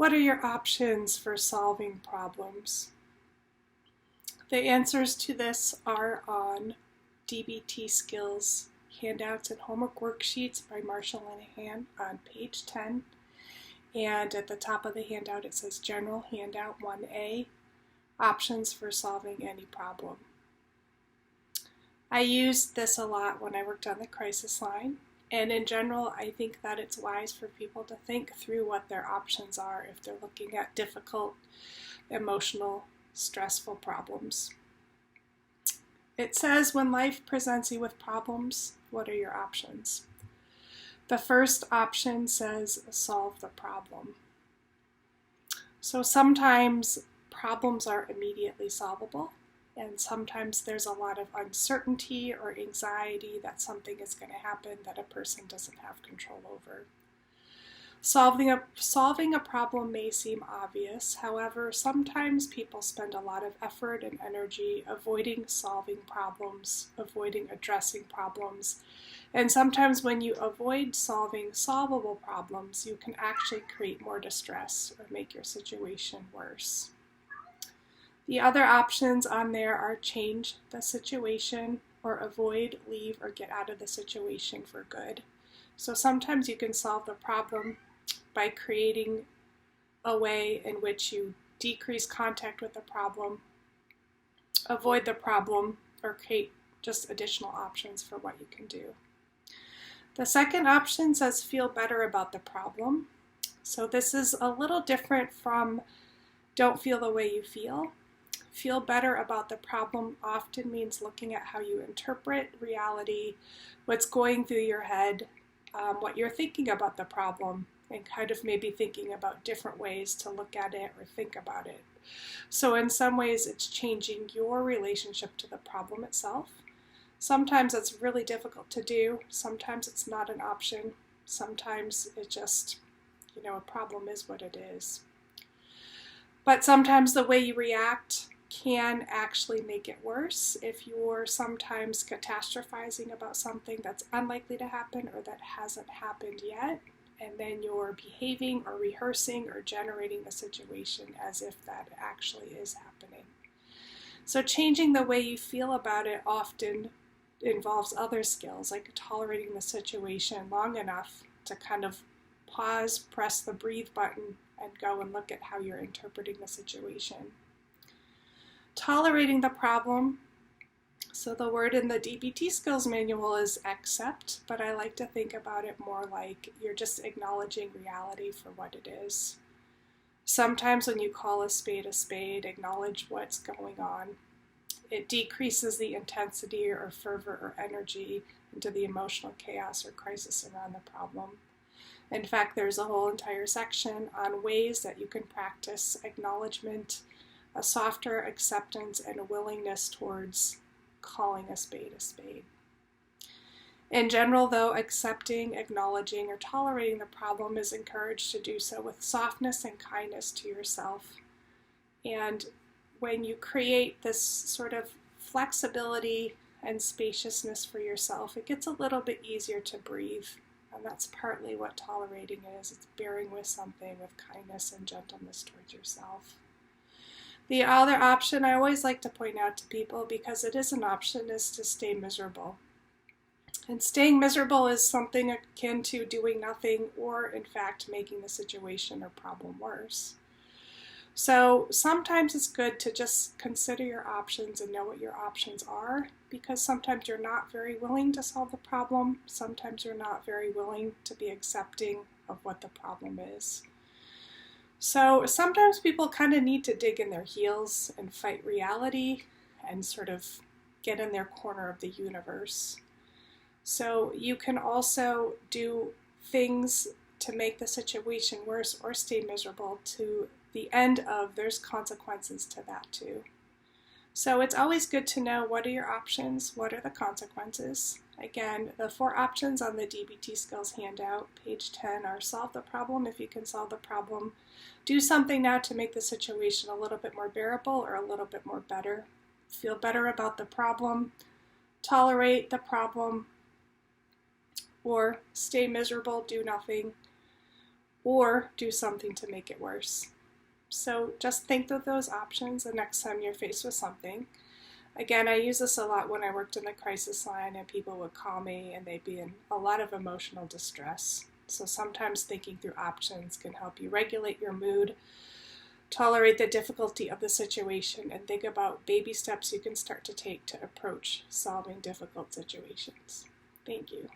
What are your options for solving problems? The answers to this are on DBT Skills handouts and homework worksheets by Marshall Linehan on page 10. And at the top of the handout it says General Handout 1A, Options for Solving Any Problem. I used this a lot when I worked on the crisis line. And in general, I think that it's wise for people to think through what their options are if they're looking at difficult, emotional, stressful problems. It says, when life presents you with problems, what are your options? The first option says, solve the problem. So sometimes problems are immediately solvable. And sometimes there's a lot of uncertainty or anxiety that something is going to happen that a person doesn't have control over. Solving a problem may seem obvious. However, sometimes people spend a lot of effort and energy avoiding solving problems, avoiding addressing problems. And sometimes when you avoid solving solvable problems, you can actually create more distress or make your situation worse. The other options on there are change the situation or avoid, leave, or get out of the situation for good. So sometimes you can solve the problem by creating a way in which you decrease contact with the problem, avoid the problem, or create just additional options for what you can do. The second option says feel better about the problem. So this is a little different from don't feel the way you feel. Feel better about the problem often means looking at how you interpret reality, what's going through your head, what you're thinking about the problem, and kind of maybe thinking about different ways to look at it or think about it. So in some ways it's changing your relationship to the problem itself. Sometimes it's really difficult to do. Sometimes it's not an option. Sometimes it just, a problem is what it is. But sometimes the way you react can actually make it worse if you're sometimes catastrophizing about something that's unlikely to happen or that hasn't happened yet, and then you're behaving or rehearsing or generating the situation as if that actually is happening. So changing the way you feel about it often involves other skills, like tolerating the situation long enough to kind of pause, press the breathe button, and go and look at how you're interpreting the situation. Tolerating the problem. So the word in the DBT skills manual is accept, but I like to think about it more like you're just acknowledging reality for what it is. Sometimes when you call a spade, acknowledge what's going on. It decreases the intensity or fervor or energy into the emotional chaos or crisis around the problem. In fact, there's a whole entire section on ways that you can practice acknowledgement, a softer acceptance, and a willingness towards calling a spade a spade. In general, though, accepting, acknowledging, or tolerating the problem is encouraged to do so with softness and kindness to yourself. And when you create this sort of flexibility and spaciousness for yourself, it gets a little bit easier to breathe. And that's partly what tolerating is. It's bearing with something with kindness and gentleness towards yourself. The other option I always like to point out to people, because it is an option, is to stay miserable. And staying miserable is something akin to doing nothing or, in fact, making the situation or problem worse. So sometimes it's good to just consider your options and know what your options are, because sometimes you're not very willing to solve the problem. Sometimes you're not very willing to be accepting of what the problem is. So sometimes people kind of need to dig in their heels and fight reality and sort of get in their corner of the universe. So you can also do things to make the situation worse or stay miserable to the end of there's consequences to that too. So it's always good to know what are your options, what are the consequences. Again, the 4 options on the DBT skills handout, page 10, are solve the problem if you can solve the problem, do something now to make the situation a little bit more bearable or a little bit more better, feel better about the problem, tolerate the problem, or stay miserable, do nothing, or do something to make it worse. So just think of those options the next time you're faced with something. Again, I use this a lot when I worked in the crisis line and people would call me and they'd be in a lot of emotional distress. So sometimes thinking through options can help you regulate your mood, tolerate the difficulty of the situation, and think about baby steps you can start to take to approach solving difficult situations. Thank you.